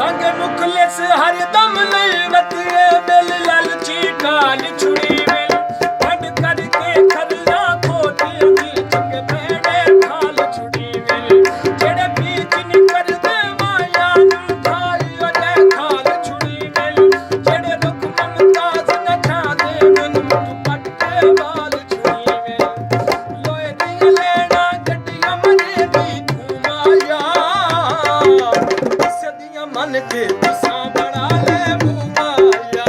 संग मुखलिस हरदम नहीं वतिए बिल लालची काल छुड़ी मिल बंद करके खल्ला खोटी दी चंग भेड़े खाल छुड़ी मिल जेड़े बीच निकर दे माया नू खाई ओदे खाल छुड़ी मिल जेड़े रुख ममताज न छा दे मन मुठ पट्टे वाल छुड़ी मिल लोए दी लेना गड्डियां मरे दी तू माया सदियां मन के तुसा बना ले मुमाया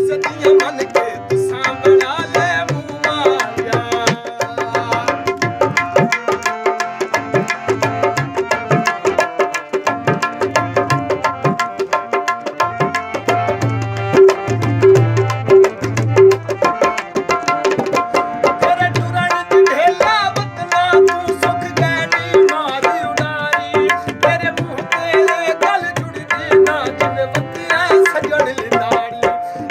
सदियां मन के तुसा बना ले मुमाया तेरे टुरन दी ढेला वतना तू सुख गैनी मार उडारी तेरे मुंह ते गल जुड़दी ना जिन वतिया सजण लिदारी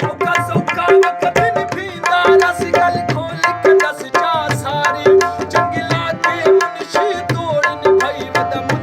औखा सौखा वक्त निभींदा रस गल खोल के दस जा सारी जंगला ते मुनशी तोड़ निभाई वदम